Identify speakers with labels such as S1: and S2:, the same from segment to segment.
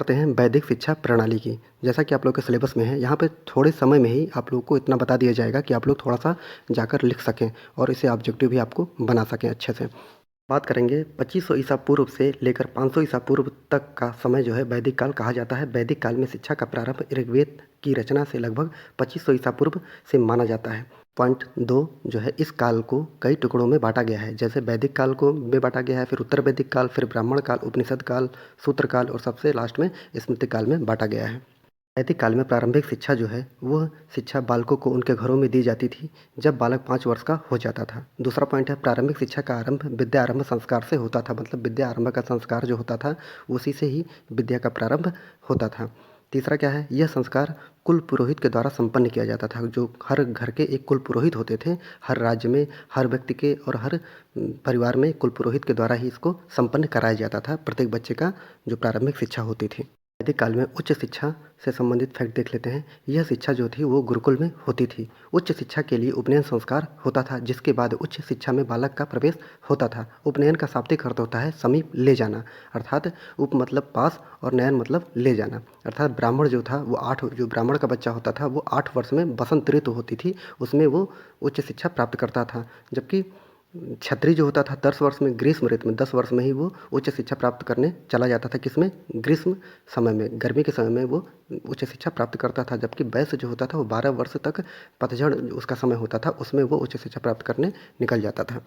S1: करते हैं वैदिक शिक्षा प्रणाली की। जैसा कि आप लोग के सिलेबस में है, यहाँ पे थोड़े समय में ही आप लोगों को इतना बता दिया जाएगा कि आप लोग थोड़ा-सा जाकर लिख सकें और इसे ऑब्जेक्टिव भी आपको बना सकें अच्छे से। बात करेंगे 2500 ईसा पूर्व से लेकर 500 ईसा पूर्व तक का समय जो है वैदिक काल कहा जाता है। वैदिक काल में शिक्षा का प्रारंभ ऋग्वेद की रचना से लगभग 2500 ईसा पूर्व से माना जाता है। पॉइंट 2 जो है, इस काल को कई टुकड़ों में बांटा गया है। जैसे वैदिक काल को में बांटा गया है, फिर उत्तर वैदिक काल, फिर ब्राह्मण काल, उपनिषद काल, सूत्र काल और सबसे लास्ट में स्मृति काल में बांटा गया है। वैदिक काल में प्रारंभिक शिक्षा जो है, वह शिक्षा बालकों को उनके घरों में दी जाती थी जब बालक 5 वर्ष का हो जाता था। दूसरा पॉइंट है, प्रारंभिक शिक्षा का आरंभ विद्या आरंभ संस्कार से होता था। मतलब विद्या आरंभ का संस्कार जो होता था, उसी से ही विद्या का प्रारंभ होता था। तीसरा क्या है, यह संस्कार कुल पुरोहित के द्वारा संपन्न किया जाता था। जो हर घर के एक कुल पुरोहित होते थे, हर राज्य में, हर व्यक्ति के और हर परिवार में कुल पुरोहित के द्वारा ही इसको संपन्न कराया जाता था। प्रत्येक बच्चे का जो प्रारंभिक शिक्षा होती थी। वैदिक काल में उच्च शिक्षा से संबंधित फैक्ट देख लेते हैं। यह शिक्षा जो थी वो गुरुकुल में होती थी। उच्च शिक्षा के लिए उपनयन संस्कार होता था, जिसके बाद उच्च शिक्षा में बालक का प्रवेश होता था। उपनयन का शाब्दिक अर्थ होता है समीप ले जाना, अर्थात उप मतलब पास और नयन मतलब ले जाना। अर्थात ब्राह्मण जो था वो जो ब्राह्मण का बच्चा होता था वो 8 वर्ष में बसंत ऋतु होती थी, उसमें वो उच्च शिक्षा प्राप्त करता था। जबकि क्षत्रिय जो होता था 10 वर्ष में, ग्रीष्म ऋतु में 10 वर्ष में ही वो उच्च शिक्षा प्राप्त करने चला जाता था। किसमें? ग्रीष्म समय में, गर्मी के समय में वो उच्च शिक्षा प्राप्त करता था। जबकि वैश्य जो होता था वो 12 वर्ष तक पतझड़ उसका समय होता था, उसमें वो उच्च शिक्षा प्राप्त करने निकल जाता था।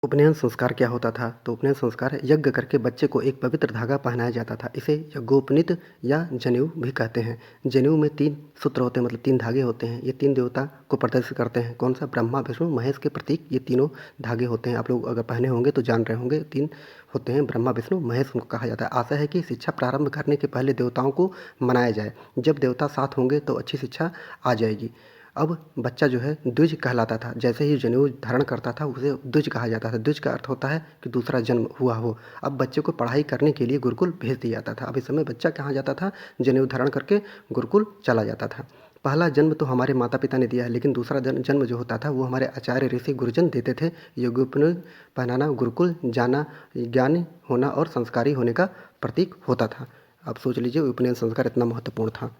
S1: उपनयन संस्कार क्या होता था? तो उपनयन संस्कार, यज्ञ करके बच्चे को एक पवित्र धागा पहनाया जाता था। इसे यज्ञोपनीत या जनेऊ भी कहते हैं। जनेऊ में 3 सूत्र होते हैं, मतलब 3 धागे होते हैं। ये 3 देवता को प्रदर्शित करते हैं। कौन सा? ब्रह्मा, विष्णु, महेश के प्रतीक ये तीनों धागे होते हैं। आप लोग अगर पहने होंगे तो जान रहे होंगे, 3 होते हैं, ब्रह्मा, विष्णु, महेश उनको कहा जाता है। आशा है कि शिक्षा प्रारंभ करने के पहले देवताओं को मनाया जाए। जब देवता साथ होंगे तो अच्छी शिक्षा आ जाएगी। अब बच्चा जो है द्विज कहलाता था। जैसे ही जनेऊ धारण करता था उसे द्विज कहा जाता था। द्विज का अर्थ होता है कि दूसरा जन्म हुआ हो। अब बच्चे को पढ़ाई करने के लिए गुरुकुल भेज दिया जाता था। अब इस समय बच्चा कहाँ जाता था? जनेऊ धारण करके गुरुकुल चला जाता था। पहला जन्म तो हमारे माता पिता ने दिया है, लेकिन दूसरा जन्म जो होता था वो हमारे आचार्य ऋषि गुरुजन देते थे। यज्ञोपवीत पहनाना, गुरुकुल जाना, ज्ञानी होना और संस्कारी होने का प्रतीक होता था। अब सोच लीजिए उपनयन संस्कार इतना महत्वपूर्ण था।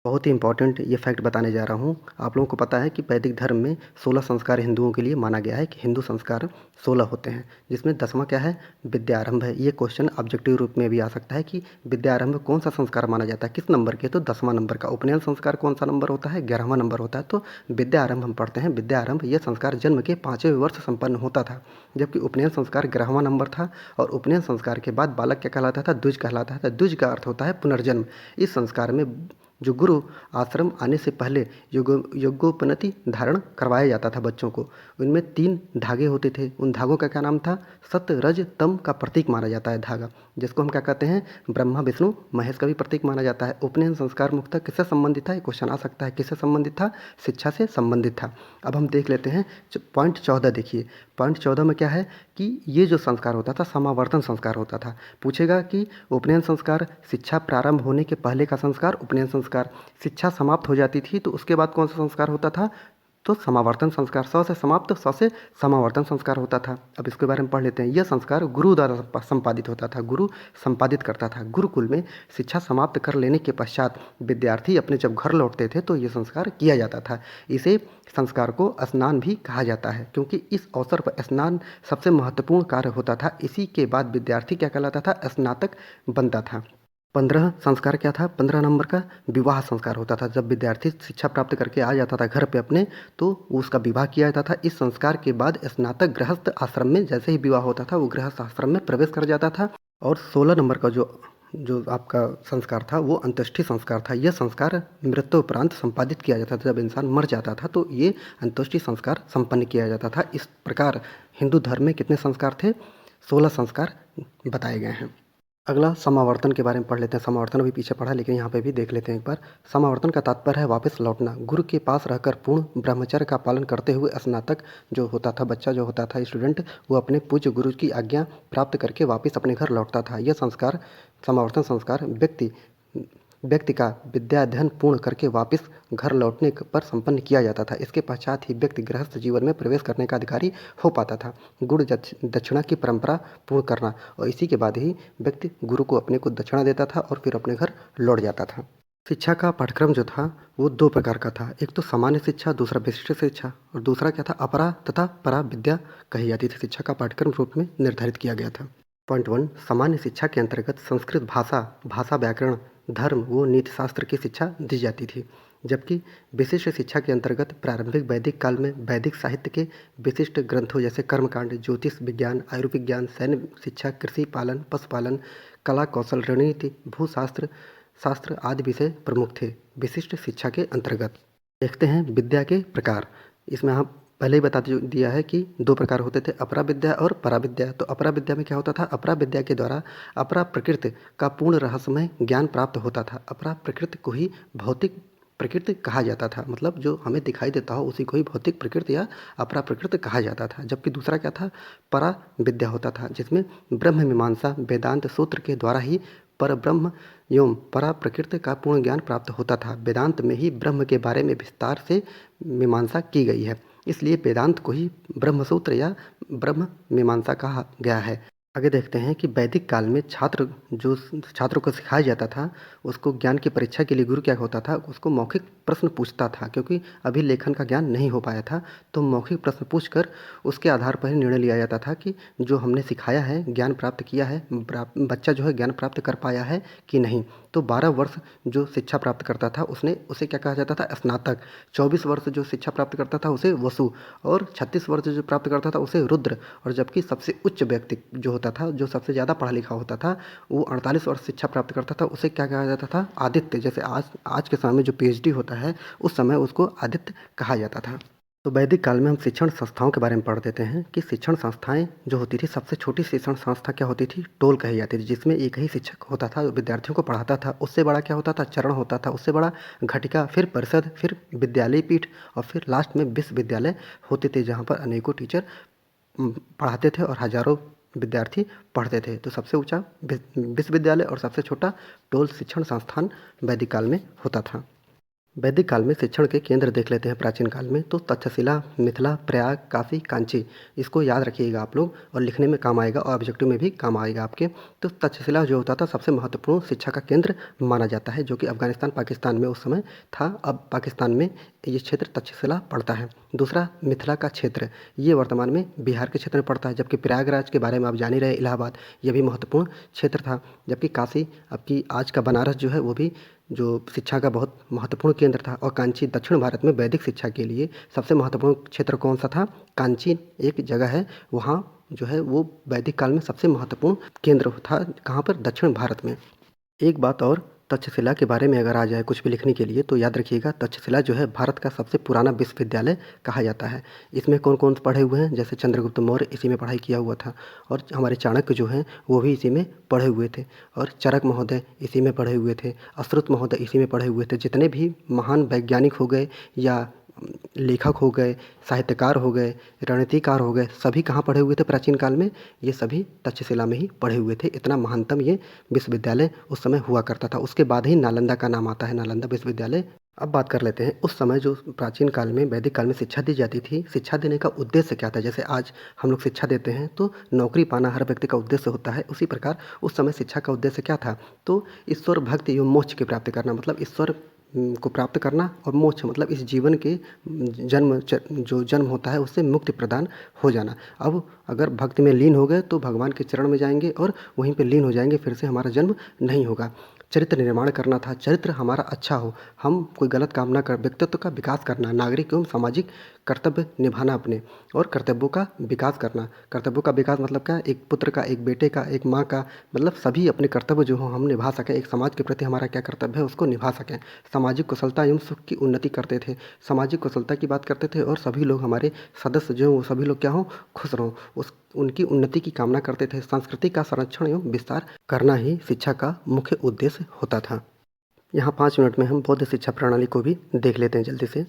S1: बहुत ही इंपॉर्टेंट ये फैक्ट बताने जा रहा हूँ। आप लोगों को पता है कि वैदिक धर्म में 16 संस्कार हिंदुओं के लिए माना गया है कि हिंदू संस्कार 16 होते हैं, जिसमें 10वां क्या है? विद्या आरंभ है। ये क्वेश्चन ऑब्जेक्टिव रूप में भी आ सकता है कि विद्या आरंभ कौन सा संस्कार माना जाता है, किस नंबर के? तो 10वां नंबर का। उपनयन संस्कार कौन सा नंबर होता है? 11वां नंबर होता है। तो विद्या आरंभ हम पढ़ते हैं। विद्या आरंभ यह संस्कार जन्म के 5वें वर्ष संपन्न होता था, जबकि उपनयन संस्कार 11वां नंबर था। और उपनयन संस्कार के बाद बालक क्या कहलाता था? द्विज कहलाता था। द्विज का अर्थ होता है पुनर्जन्म। इस संस्कार में जो गुरु आश्रम आने से पहले यज्ञोपनीति धारण करवाया जाता था बच्चों को। उनमें 3 धागे होते थे। उन धागों का क्या नाम था? सत्य, रज, तम का प्रतीक माना जाता है धागा, जिसको हम क्या कहते हैं? ब्रह्मा, विष्णु, महेश का भी प्रतीक माना जाता है। उपनयन संस्कार मुख्यतः किससे संबंधित था? ये क्वेश्चन आ सकता है। किससे संबंधित था? शिक्षा से संबंधित था। अब हम देख लेते हैं पॉइंट 14 देखिए। पॉइंट 14 में क्या है कि ये जो संस्कार होता था समावर्तन संस्कार होता था। पूछेगा कि उपनयन संस्कार शिक्षा प्रारंभ होने के पहले का संस्कार उपनयन संस्कार, शिक्षा समाप्त हो जाती थी तो उसके बाद कौन सा संस्कार होता था? तो समावर्तन संस्कार। स से समाप्त, स से समावर्तन संस्कार होता था। अब इसके बारे में पढ़ लेते हैं। यह संस्कार गुरु द्वारा संपादित होता था। गुरु संपादित करता था। गुरुकुल में शिक्षा समाप्त कर लेने के पश्चात विद्यार्थी अपने जब घर लौटते थे तो ये संस्कार किया जाता था। इसे संस्कार को स्नान भी कहा जाता है, क्योंकि इस अवसर पर स्नान सबसे महत्वपूर्ण कार्य होता था। इसी के बाद विद्यार्थी क्या कहलाता था? स्नातक बनता था। 15 संस्कार क्या था? 15 नंबर का विवाह संस्कार होता था। जब विद्यार्थी शिक्षा प्राप्त करके आ जाता था घर पे अपने, तो उसका विवाह किया जाता था। इस संस्कार के बाद स्नातक गृहस्थ आश्रम में जैसे ही विवाह होता था वो गृहस्थ आश्रम में प्रवेश कर जाता था। और 16 नंबर का जो आपका संस्कार था वो अंत्येष्टि संस्कार था। यह संस्कार मृत्यु उपरांत संपादित किया जाता था। जब इंसान मर जाता था तो ये अंत्येष्टि संस्कार संपन्न किया जाता था। इस प्रकार हिंदू धर्म में कितने संस्कार थे? 16 संस्कार बताए गए हैं। अगला समावर्तन के बारे में पढ़ लेते हैं। समावर्तन अभी पीछे पढ़ा, लेकिन यहाँ पे भी देख लेते हैं एक बार। समावर्तन का तात्पर्य है वापस लौटना। गुरु के पास रहकर पूर्ण ब्रह्मचर्य का पालन करते हुए स्नातक जो होता था, बच्चा जो होता था, स्टूडेंट, वो अपने पूज्य गुरु की आज्ञा प्राप्त करके वापस अपने घर लौटता था। यह संस्कार समावर्तन संस्कार व्यक्ति व्यक्ति का विद्याध्ययन पूर्ण करके वापस घर लौटने पर संपन्न किया जाता था। इसके पश्चात ही व्यक्ति गृहस्थ जीवन में प्रवेश करने का अधिकारी हो पाता था। गुरु दक्षिणा की परंपरा पूर्ण करना, और इसी के बाद ही व्यक्ति गुरु को अपने को दक्षिणा देता था और फिर अपने घर लौट जाता था। शिक्षा का पाठ्यक्रम जो था वो 2 प्रकार का था। एक तो सामान्य शिक्षा, दूसरा विशिष्ट शिक्षा, और दूसरा क्या था, अपरा तथा परा विद्या कही जाती थी। शिक्षा का पाठ्यक्रम रूप में निर्धारित किया गया था। पॉइंट 1, सामान्य शिक्षा के अंतर्गत संस्कृत भाषा व्याकरण, धर्म व नीति शास्त्र की शिक्षा दी जाती थी, जबकि विशिष्ट शिक्षा के अंतर्गत प्रारंभिक वैदिक काल में वैदिक साहित्य के विशिष्ट ग्रंथों जैसे कर्मकांड, ज्योतिष विज्ञान, आयुर्विज्ञान, सैन्य शिक्षा, कृषि पालन, पशुपालन, कला कौशल, रणनीति, भूशास्त्र शास्त्र आदि विषय प्रमुख थे विशिष्ट शिक्षा के अंतर्गत। देखते हैं विद्या के प्रकार। इसमें हम पहले ही बता दिया है कि 2 प्रकार होते थे, अपरा विद्या और परा विद्या। तो अपरा विद्या में क्या होता था, अपरा विद्या के द्वारा अपरा प्रकृति का पूर्ण रहस्यमय ज्ञान प्राप्त होता था। अपरा प्रकृति को ही भौतिक प्रकृति कहा जाता था, मतलब जो हमें दिखाई देता हो उसी को ही भौतिक प्रकृति या अपरा प्रकृति कहा जाता था। जबकि दूसरा क्या था, परा विद्या होता था, जिसमें ब्रह्म मीमांसा वेदांत सूत्र के द्वारा ही पर ब्रह्म एवं परा प्रकृति का पूर्ण ज्ञान प्राप्त होता था। वेदांत में ही ब्रह्म के बारे में विस्तार से मीमांसा की गई है, इसलिए वेदांत को ही ब्रह्मसूत्र या ब्रह्म मीमांसा कहा गया है। आगे देखते हैं कि वैदिक काल में छात्रों को सिखाया जाता था, उसको ज्ञान की परीक्षा के लिए गुरु क्या होता था, उसको मौखिक प्रश्न पूछता था, क्योंकि अभी लेखन का ज्ञान नहीं हो पाया था। तो मौखिक प्रश्न पूछकर उसके आधार पर ही निर्णय लिया जाता था कि जो हमने सिखाया है, ज्ञान प्राप्त किया है, बच्चा जो है ज्ञान प्राप्त कर पाया है कि नहीं। तो 12 वर्ष जो शिक्षा प्राप्त करता था उसे क्या कहा जाता था, स्नातक। 24 वर्ष जो शिक्षा प्राप्त करता था उसे वसु, और 36 वर्ष जो प्राप्त करता था उसे रुद्र। और जबकि सबसे उच्च व्यक्ति जो होता था, जो सबसे ज़्यादा पढ़ा लिखा होता था, वो 48 वर्ष शिक्षा प्राप्त करता था, उसे क्या कहा जाता था, आदित्य। जैसे आज के समय में जो PhD होता है, उस समय उसको आदित्य कहा जाता था। तो वैदिक काल में हम शिक्षण संस्थाओं के बारे में पढ़ देते हैं कि शिक्षण संस्थाएं जो होती थी, सबसे छोटी शिक्षण संस्था क्या होती थी, टोल कही जाती थी, जिसमें एक ही शिक्षक होता था जो विद्यार्थियों को पढ़ाता था। उससे बड़ा क्या होता था, चरण होता था। उससे बड़ा घटिका, फिर परिषद, फिर विद्यालय पीठ, और फिर लास्ट में विश्वविद्यालय होते थे, जहाँ पर अनेकों टीचर पढ़ाते थे और हजारों विद्यार्थी पढ़ते थे। तो सबसे ऊंचा विश्वविद्यालय और सबसे छोटा टोल शिक्षण संस्थान वैदिक काल में होता था। वैदिक काल में शिक्षण के केंद्र देख लेते हैं प्राचीन काल में। तो तक्षशिला, मिथिला, प्रयाग, काशी, कांची, इसको याद रखिएगा आप लोग, और लिखने में काम आएगा और ऑब्जेक्टिव में भी काम आएगा आपके। तो तक्षशिला जो होता था सबसे महत्वपूर्ण शिक्षा का केंद्र माना जाता है, जो कि अफगानिस्तान पाकिस्तान में उस समय था। अब पाकिस्तान में ये क्षेत्र तक्षशिला पड़ता है। दूसरा मिथिला का क्षेत्र, ये वर्तमान में बिहार के क्षेत्र में पड़ता है। जबकि प्रयागराज के बारे में आप जान ही रहे, इलाहाबाद, ये भी महत्वपूर्ण क्षेत्र था। जबकि काशी, अब की आज का बनारस जो है, वो भी जो शिक्षा का बहुत महत्वपूर्ण केंद्र था। और कांची, दक्षिण भारत में वैदिक शिक्षा के लिए सबसे महत्वपूर्ण क्षेत्र कौन सा था, कांची एक जगह है, वहाँ जो है वो वैदिक काल में सबसे महत्वपूर्ण केंद्र था। कहाँ पर, दक्षिण भारत में। एक बात और, तक्षशिला के बारे में अगर आ जाए कुछ भी लिखने के लिए तो याद रखिएगा, तक्षशिला जो है भारत का सबसे पुराना विश्वविद्यालय कहा जाता है। इसमें कौन कौन पढ़े हुए हैं, जैसे चंद्रगुप्त मौर्य इसी में पढ़ाई किया हुआ था, और हमारे चाणक्य जो हैं वो भी इसी में पढ़े हुए थे, और चरक महोदय इसी में पढ़े हुए थे, अश्रुत महोदय इसी में पढ़े हुए थे। जितने भी महान वैज्ञानिक हो गए या लेखक हो गए, साहित्यकार हो गए, रणनीतिकार हो गए, सभी कहाँ पढ़े हुए थे प्राचीन काल में, ये सभी तक्षशिला में ही पढ़े हुए थे। इतना महानतम ये विश्वविद्यालय उस समय हुआ करता था। उसके बाद ही नालंदा का नाम आता है, नालंदा विश्वविद्यालय। अब बात कर लेते हैं उस समय जो प्राचीन काल में वैदिक काल में शिक्षा दी जाती थी, शिक्षा देने का उद्देश्य क्या था। जैसे आज हम लोग शिक्षा देते हैं तो नौकरी पाना हर व्यक्ति का उद्देश्य होता है, उसी प्रकार उस समय शिक्षा का उद्देश्य क्या था, तो ईश्वर भक्ति एवं मोक्ष की प्राप्ति करना, मतलब ईश्वर को प्राप्त करना, और मोक्ष मतलब इस जीवन के जो जन्म होता है उससे मुक्ति प्रदान हो जाना। अब अगर भक्ति में लीन हो गए तो भगवान के चरण में जाएंगे और वहीं पे लीन हो जाएंगे, फिर से हमारा जन्म नहीं होगा। चरित्र निर्माण करना था, चरित्र हमारा अच्छा हो, हम कोई गलत काम ना कर, व्यक्तित्व का विकास करना, नागरिक एवं सामाजिक कर्तव्य निभाना अपने, और कर्तव्यों का विकास करना। कर्तव्यों का विकास मतलब क्या, एक पुत्र का, एक बेटे का, एक माँ का, मतलब सभी अपने कर्तव्य जो हो हम निभा सकें, एक समाज के प्रति हमारा क्या कर्तव्य है उसको निभा सकें। सामाजिक कुशलता एवं सुख की उन्नति करते थे, सामाजिक कुशलता की बात करते थे, और सभी लोग हमारे सदस्य जो वो सभी लोग क्या हों, खुश रहें, उनकी उन्नति की कामना करते थे। संस्कृति का संरक्षण एवं विस्तार करना ही शिक्षा का मुख्य उद्देश्य होता था। यहाँ 5 मिनट में हम बौद्ध शिक्षा प्रणाली को भी देख लेते हैं जल्दी से।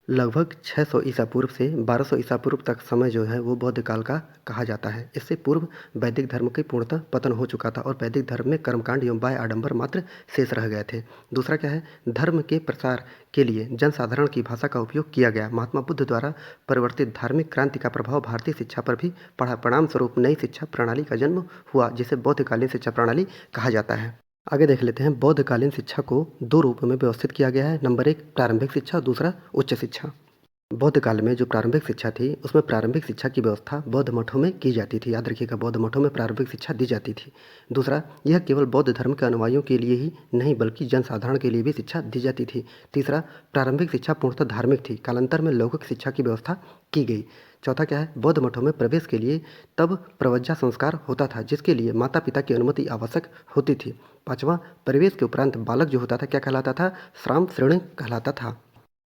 S1: लगभग 600 ईसा पूर्व से 1200 ईसा पूर्व तक समय जो है वो बौद्ध काल का कहा जाता है। इससे पूर्व वैदिक धर्म की पूर्णतः पतन हो चुका था और वैदिक धर्म में कर्मकांड एवं बाह्य आडंबर मात्र शेष रह गए थे। दूसरा क्या है, धर्म के प्रसार के लिए जनसाधारण की भाषा का उपयोग किया गया। महात्मा बुद्ध द्वारा परिवर्तित धार्मिक क्रांति का प्रभाव भारतीय शिक्षा पर भी पड़ा। परिणाम स्वरूप नई शिक्षा प्रणाली का जन्म हुआ जिसे बौद्धकालीन शिक्षा प्रणाली कहा जाता है। आगे देख लेते हैं, बौद्धकालीन शिक्षा को दो रूपों में व्यवस्थित किया गया है। नंबर एक, प्रारंभिक शिक्षा, दूसरा उच्च शिक्षा। बौद्ध काल में जो प्रारंभिक शिक्षा थी उसमें प्रारंभिक शिक्षा की व्यवस्था बौद्ध मठों में की जाती थी। याद रखिएगा, बौद्ध मठों में प्रारंभिक शिक्षा दी जाती थी। दूसरा, यह केवल बौद्ध धर्म के अनुयायियों के लिए ही नहीं बल्कि जनसाधारण के लिए भी शिक्षा दी जाती थी। तीसरा, प्रारंभिक शिक्षा पूर्णतः धार्मिक थी। कालांतर में लौकिक शिक्षा की व्यवस्था की गई। चौथा क्या है, बौद्ध मठों में प्रवेश के लिए तब प्रवज्जा संस्कार होता था जिसके लिए माता पिता की अनुमति आवश्यक होती थी। पाँचवां, प्रवेश के उपरांत बालक जो होता था क्या कहलाता था, श्राम श्रेणी कहलाता था।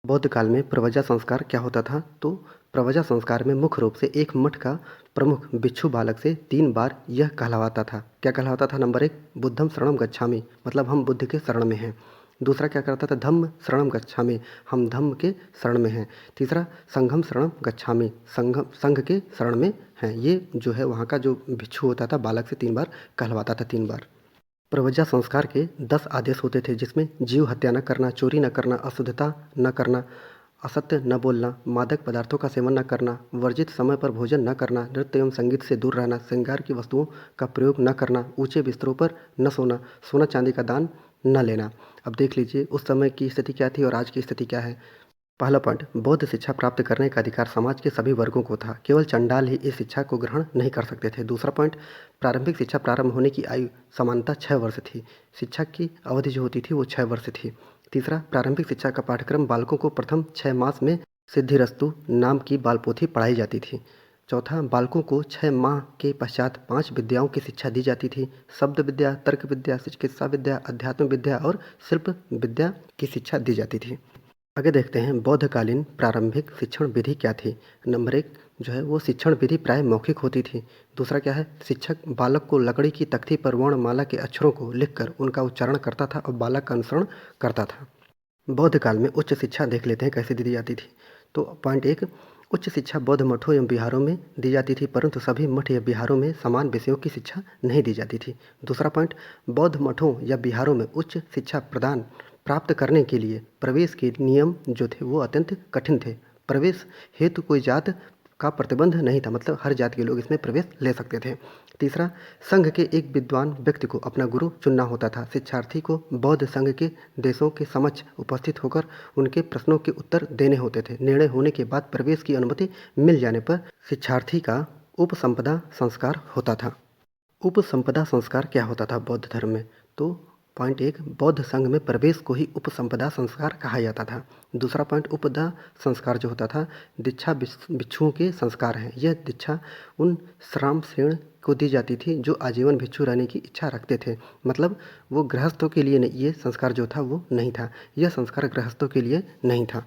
S1: बौद्ध काल में प्रव्रजा संस्कार क्या होता था, तो प्रव्रजा संस्कार में मुख्य रूप से एक मठ का प्रमुख भिक्षु बालक से 3 बार यह कहलवाता था। क्या कहलवाता था, नंबर एक, बुद्धम शरणम गच्छामि, मतलब हम बुद्ध के शरण में हैं। दूसरा क्या करता था, धम्म शरणम गच्छामि, हम धम्म के शरण में हैं। तीसरा, संघम शरणम गच्छामि, संघ के शरण में हैं। ये जो है वहाँ का जो भिक्षु होता था बालक से 3 बार कहलवाता था, 3 बार। प्रव्रजा संस्कार के 10 आदेश होते थे जिसमें जीव हत्या न करना, चोरी न करना, अशुद्धता न करना, असत्य न बोलना, मादक पदार्थों का सेवन न करना, वर्जित समय पर भोजन न करना, नृत्य एवं संगीत से दूर रहना, श्रृंगार की वस्तुओं का प्रयोग न करना, ऊंचे बिस्तरों पर न सोना, सोना चांदी का दान न लेना। अब देख लीजिए उस समय की स्थिति क्या थी और आज की स्थिति क्या है। पहला पॉइंट, बौद्ध शिक्षा प्राप्त करने का अधिकार समाज के सभी वर्गों को था, केवल चंडाल ही इस शिक्षा को ग्रहण नहीं कर सकते थे। दूसरा पॉइंट, प्रारंभिक शिक्षा प्रारंभ होने की आयु समानता 6 वर्ष थी। शिक्षा की अवधि जो होती थी वो 6 वर्ष थी। तीसरा, प्रारंभिक शिक्षा का पाठ्यक्रम बालकों को प्रथम 6 मास में सिद्धिरस्तु नाम की बाल पोथी पढ़ाई जाती थी। चौथा, बालकों को 6 माह के पश्चात 5 विद्याओं की शिक्षा दी जाती थी। शब्द विद्या, तर्क विद्या, चिकित्सा विद्या, अध्यात्म विद्या और शिल्प विद्या की शिक्षा दी जाती थी। आगे देखते हैं बौद्धकालीन प्रारंभिक शिक्षण विधि क्या थी। नंबर एक जो है वो शिक्षण विधि प्राय मौखिक होती थी। दूसरा क्या है, शिक्षक बालक को लकड़ी की तख्ती पर वर्णमाला के अक्षरों को लिखकर उनका उच्चारण करता था और बालक का अनुसरण करता था। बौद्ध काल में उच्च शिक्षा देख लेते हैं कैसे दी जाती थी। तो पॉइंट एक, उच्च शिक्षा बौद्ध मठों एवं बिहारों में दी जाती थी परंतु सभी मठ या बिहारों में समान विषयों की शिक्षा नहीं दी जाती थी। दूसरा पॉइंट, बौद्ध मठों या बिहारों में उच्च शिक्षा प्रदान प्राप्त करने के लिए प्रवेश के नियम जो थे वो अत्यंत कठिन थे। प्रवेश हेतु कोई जात का प्रतिबंध नहीं था, मतलब हर जाति के लोग इसमें प्रवेश ले सकते थे। तीसरा, संघ के एक विद्वान व्यक्ति को अपना गुरु चुनना होता था। शिक्षार्थी को बौद्ध संघ के देशों के समक्ष उपस्थित होकर उनके प्रश्नों के उत्तर देने होते थे। निर्णय होने के बाद प्रवेश की अनुमति मिल जाने पर शिक्षार्थी का उपसंपदा संस्कार होता था। उपसंपदा संस्कार क्या होता था बौद्ध धर्म में, तो पॉइंट एक, बौद्ध संघ में प्रवेश को ही उपसंपदा संस्कार कहा जाता था। दूसरा पॉइंट, उपदा संस्कार जो होता था दीक्षा भिक्षुओं के संस्कार हैं। यह दीक्षा उन श्राम श्रेण को दी जाती थी जो आजीवन भिक्षु रहने की इच्छा रखते थे, मतलब वो गृहस्थों के लिए नहीं, ये संस्कार जो था वो नहीं था, यह संस्कार गृहस्थों के लिए नहीं था।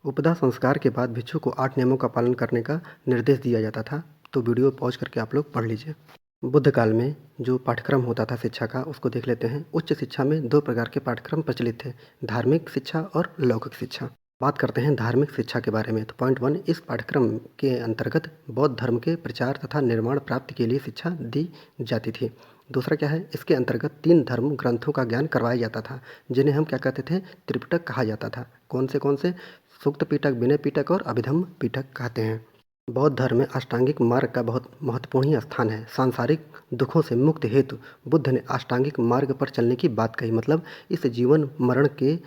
S1: उपदा संस्कार के बाद भिक्षु को 8 नियमों का पालन करने का निर्देश दिया जाता था। तो वीडियो पॉज करके आप लोग पढ़ लीजिए। बुद्ध काल में जो पाठ्यक्रम होता था शिक्षा का उसको देख लेते हैं। उच्च शिक्षा में 2 प्रकार के पाठ्यक्रम प्रचलित थे, धार्मिक शिक्षा और लौकिक शिक्षा। बात करते हैं धार्मिक शिक्षा के बारे में। तो पॉइंट 1, इस पाठ्यक्रम के अंतर्गत बौद्ध धर्म के प्रचार तथा निर्माण प्राप्ति के लिए शिक्षा दी जाती थी। दूसरा क्या है, इसके अंतर्गत 3 धर्म ग्रंथों का ज्ञान करवाया जाता था जिन्हें हम क्या कहते थे, त्रिपिटक कहा जाता था। कौन से सूक्त पिटक, विनय पिटक और अभिधम्म पिटक कहते हैं। बौद्ध धर्म में अष्टांगिक मार्ग का बहुत महत्वपूर्ण स्थान है। सांसारिक दुखों से मुक्ति हेतु बुद्ध ने अष्टांगिक मार्ग पर चलने की बात कही, मतलब इस जीवन मरण के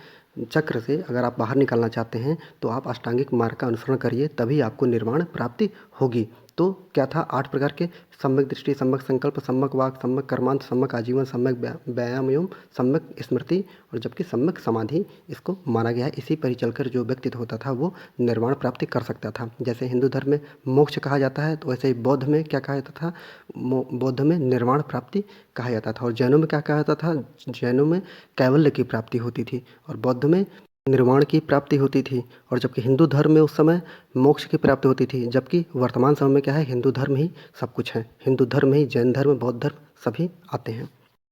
S1: चक्र से अगर आप बाहर निकलना चाहते हैं तो आप अष्टांगिक मार्ग का अनुसरण करिए, तभी आपको निर्वाण प्राप्ति होगी। तो क्या था, 8 प्रकार के, सम्यक दृष्टि, सम्यक संकल्प, सम्यक वाक, सम्यक कर्मांत, सम्यक आजीवन, सम्यक व्यायाम एवं सम्यक स्मृति और जबकि सम्यक समाधि इसको माना गया है। इसी पर ही चलकर जो व्यक्तित्व होता था वो निर्वाण प्राप्ति कर सकता था। जैसे हिंदू धर्म में मोक्ष कहा जाता है तो वैसे ही बौद्ध में क्या कहा जाता था, बौद्ध में निर्वाण प्राप्ति कहा जाता था। और जैनों में क्या कहा जाता था, जैनों में कैवल्य की प्राप्ति होती थी और बौद्ध में निर्वाण की प्राप्ति होती थी। और जबकि हिंदू धर्म में उस समय मोक्ष की प्राप्ति होती थी, जबकि वर्तमान समय में क्या है, हिंदू धर्म ही सब कुछ है। हिंदू धर्म ही जैन धर्म, बौद्ध धर्म सभी आते हैं।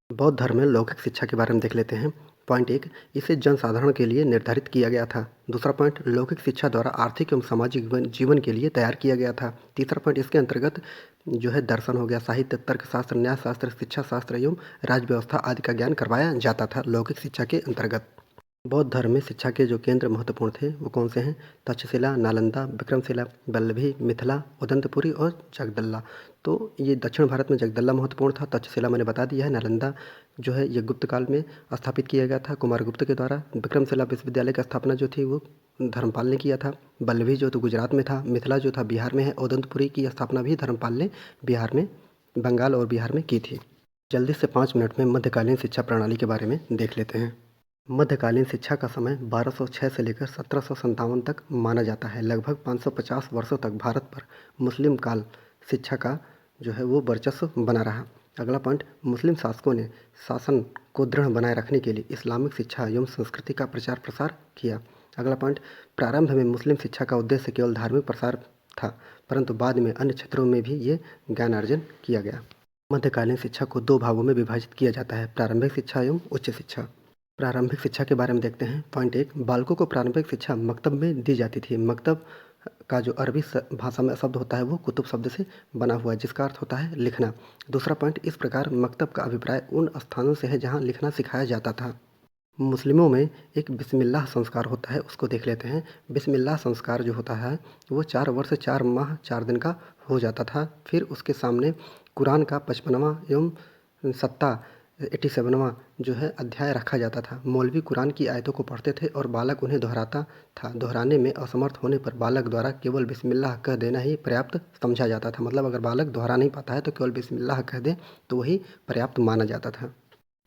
S1: बौद्ध धर्म में लौकिक शिक्षा के बारे में देख लेते हैं। पॉइंट 1, इसे जनसाधारण के लिए निर्धारित किया गया था। दूसरा पॉइंट, लौकिक शिक्षा द्वारा आर्थिक एवं सामाजिक जीवन के लिए तैयार किया गया था। तीसरा पॉइंट, इसके अंतर्गत जो है दर्शन हो गया, साहित्य, तर्कशास्त्र, न्यायशास्त्र, शिक्षा शास्त्र एवं राज्य व्यवस्था आदि का ज्ञान करवाया जाता था लौकिक शिक्षा के अंतर्गत। बौद्ध धर्म में शिक्षा के जो केंद्र महत्वपूर्ण थे वो कौन से हैं? तक्षशिला, नालंदा, विक्रमशिला, वल्लभी, मिथिला, उदंतपुरी और जगदल्ला। तो ये दक्षिण भारत में जगदल्ला महत्वपूर्ण था। तक्षशिला मैंने बता दिया है। नालंदा जो है ये गुप्त काल में स्थापित किया गया था कुमारगुप्त के द्वारा। विक्रमशिला विश्वविद्यालय की स्थापना जो थी वो धर्मपाल ने किया था। वल्लभी जो तो गुजरात में था। मिथिला जो था बिहार में है। उदंतपुरी की स्थापना भी धर्मपाल ने बिहार में, बंगाल और बिहार में की थी। जल्दी से 5 मिनट में मध्यकालीन शिक्षा प्रणाली के बारे में देख लेते हैं। मध्यकालीन शिक्षा का समय 1206 से लेकर 1757 तक माना जाता है। लगभग 550 वर्षों तक भारत पर मुस्लिम काल शिक्षा का जो है वो वर्चस्व बना रहा। अगला पॉइंट, मुस्लिम शासकों ने शासन को दृढ़ बनाए रखने के लिए इस्लामिक शिक्षा एवं संस्कृति का प्रचार प्रसार किया। अगला पॉइंट, प्रारंभ में मुस्लिम शिक्षा का उद्देश्य केवल धार्मिक प्रसार था, परंतु बाद में अन्य क्षेत्रों में भी ये ज्ञानार्जन किया गया। मध्यकालीन शिक्षा को 2 भागों में विभाजित किया जाता है, प्रारंभिक शिक्षा एवं उच्च शिक्षा। प्रारंभिक शिक्षा के बारे में देखते हैं। पॉइंट 1, बालकों को प्रारंभिक शिक्षा मकतब में दी जाती थी। मकतब का जो अरबी भाषा में शब्द होता है वो कुतुब शब्द से बना हुआ है, जिसका अर्थ होता है लिखना। दूसरा पॉइंट, इस प्रकार मकतब का अभिप्राय उन स्थानों से है जहाँ लिखना सिखाया जाता था। मुस्लिमों में एक बिस्मिल्लाह संस्कार होता है, उसको देख लेते हैं। बिस्मिल्लाह संस्कार जो होता है वो 4 वर्ष 4 माह 4 दिन का हो जाता था। फिर उसके सामने कुरान का 55वां एवं सत्ता 87वां जो है अध्याय रखा जाता था। मौलवी कुरान की आयतों को पढ़ते थे और बालक उन्हें दोहराता था। दोहराने में असमर्थ होने पर बालक द्वारा केवल बिस्मिल्लाह कह देना ही पर्याप्त समझा जाता था। मतलब अगर बालक दोहरा नहीं पाता है तो केवल बिस्मिल्लाह कह दे तो वही पर्याप्त माना जाता था।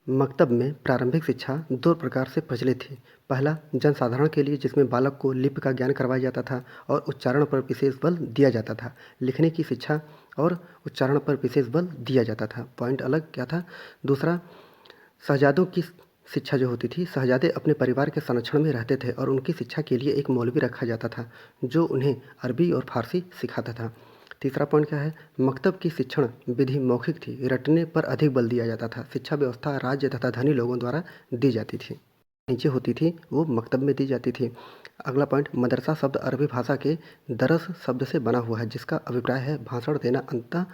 S1: मकतब में प्रारंभिक शिक्षा 2 प्रकार से प्रचलित थी। पहला, जनसाधारण के लिए, जिसमें बालक को लिपि का ज्ञान करवाया जाता था और उच्चारण पर विशेष बल दिया जाता था। लिखने की शिक्षा और उच्चारण पर विशेष बल दिया जाता था। पॉइंट अलग क्या था? दूसरा, शहजादों की शिक्षा जो होती थी, शहजादे अपने परिवार के संरक्षण में रहते थे और उनकी शिक्षा के लिए एक मौलवी रखा जाता था जो उन्हें अरबी और फारसी सिखाता था। तीसरा पॉइंट क्या है? मकतब की शिक्षण विधि मौखिक थी, रटने पर अधिक बल दिया जाता था। शिक्षा व्यवस्था राज्य तथा धनी लोगों द्वारा दी जाती थी, नीचे होती थी वो मकतब में दी जाती थी। अगला पॉइंट, मदरसा शब्द अरबी भाषा के दरस शब्द से बना हुआ है, जिसका अभिप्राय है भाषण देना। अंततः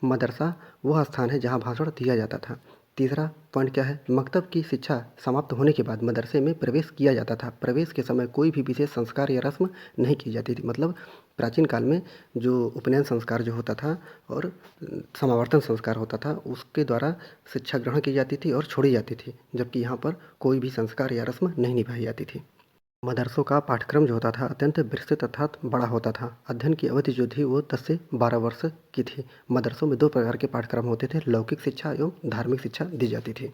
S1: मदरसा वह स्थान है जहाँ भाषण दिया जाता था। तीसरा पॉइंट क्या है? मकतब की शिक्षा समाप्त होने के बाद मदरसे में प्रवेश किया जाता था। प्रवेश के समय कोई भी विशेष संस्कार या रस्म नहीं की जाती थी। मतलब प्राचीन काल में जो उपनयन संस्कार जो होता था और समावर्तन संस्कार होता था, उसके द्वारा शिक्षा ग्रहण की जाती थी और छोड़ी जाती थी, जबकि यहाँ पर कोई भी संस्कार या रस्म नहीं निभाई जाती थी। मदरसों का पाठ्यक्रम जो होता था अत्यंत विस्तृत अर्थात बड़ा होता था। अध्ययन की अवधि जो थी वो 10 से 12 वर्ष की थी। मदरसों में 2 प्रकार के पाठ्यक्रम होते थे, लौकिक शिक्षा एवं धार्मिक शिक्षा दी जाती थी।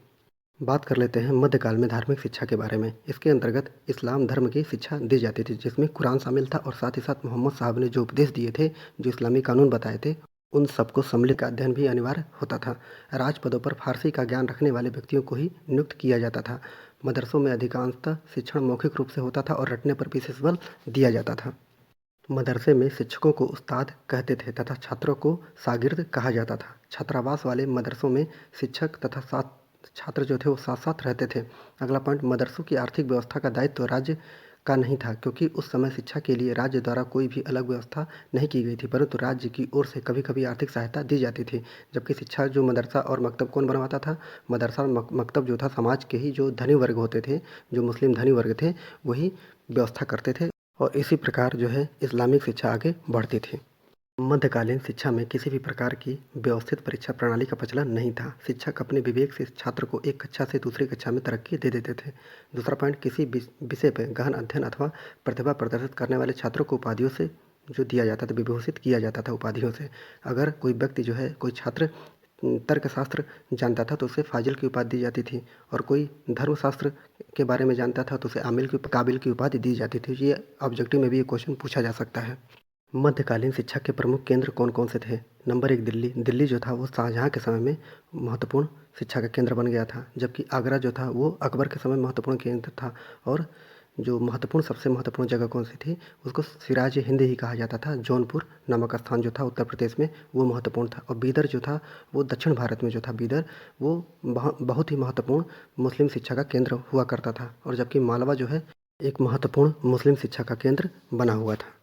S1: बात कर लेते हैं मध्यकाल में धार्मिक शिक्षा के बारे में। इसके अंतर्गत इस्लाम धर्म की शिक्षा दी जाती थी, जिसमें कुरान शामिल था और साथ ही साथ मोहम्मद साहब ने जो उपदेश दिए थे, जो इस्लामी कानून बताए थे, उन सबको सम्मिलित का अध्ययन भी अनिवार्य होता था। राजपदों पर फारसी का ज्ञान रखने वाले व्यक्तियों को ही नियुक्त किया जाता था। मदरसों में अधिकांशतः शिक्षण मौखिक रूप से होता था और रटने पर विशेष बल दिया जाता था। मदरसे में शिक्षकों को उस्ताद कहते थे तथा छात्रों को शागिर्द कहा जाता था। छात्रावास वाले मदरसों में शिक्षक तथा छात्र जो थे वो साथ साथ रहते थे। अगला पॉइंट, मदरसों की आर्थिक व्यवस्था का दायित्व राज्य का नहीं था, क्योंकि उस समय शिक्षा के लिए राज्य द्वारा कोई भी अलग व्यवस्था नहीं की गई थी, परंतु राज्य की ओर से कभी कभी आर्थिक सहायता दी जाती थी। जबकि शिक्षा जो मदरसा और मकतब कौन बनवाता था? मदरसा और मकतब जो था समाज के ही जो धनी वर्ग होते थे, जो मुस्लिम धनी वर्ग थे, वही व्यवस्था करते थे और इसी प्रकार जो है इस्लामिक शिक्षा आगे बढ़ती थी। मध्यकालीन शिक्षा में किसी भी प्रकार की व्यवस्थित परीक्षा प्रणाली का प्रचलन नहीं था। शिक्षक अपने विवेक से छात्र को एक कक्षा से दूसरी कक्षा में तरक्की दे देते थे। दूसरा पॉइंट, किसी विषय पर गहन अध्ययन अथवा प्रतिभा प्रदर्शित करने वाले छात्रों को उपाधियों से जो दिया जाता था, विभूषित किया जाता था उपाधियों से। अगर कोई व्यक्ति जो है, कोई छात्र तर्कशास्त्र जानता था तो उसे फाजिल की उपाधि दी जाती थी, और कोई धर्मशास्त्र के बारे में जानता था तो उसे आमिल की काबिल की उपाधि दी जाती थी। ये ऑब्जेक्टिव में भी ये क्वेश्चन पूछा जा सकता है। मध्यकालीन शिक्षा के प्रमुख केंद्र कौन कौन से थे? नंबर 1, दिल्ली। दिल्ली जो था वो शाहजहाँ के समय में महत्वपूर्ण शिक्षा का केंद्र बन गया था, जबकि आगरा जो था वो अकबर के समय महत्वपूर्ण केंद्र था। और जो महत्वपूर्ण सबसे महत्वपूर्ण जगह कौन सी थी, उसको सिराज हिंद ही कहा जाता था। जौनपुर नामक स्थान जो था उत्तर प्रदेश में, वो महत्वपूर्ण था। और बीदर जो था, वो दक्षिण भारत में जो था बीदर, वो बहुत ही महत्वपूर्ण मुस्लिम शिक्षा का केंद्र हुआ करता था। और जबकि मालवा जो है एक महत्वपूर्ण मुस्लिम शिक्षा का केंद्र बना हुआ था।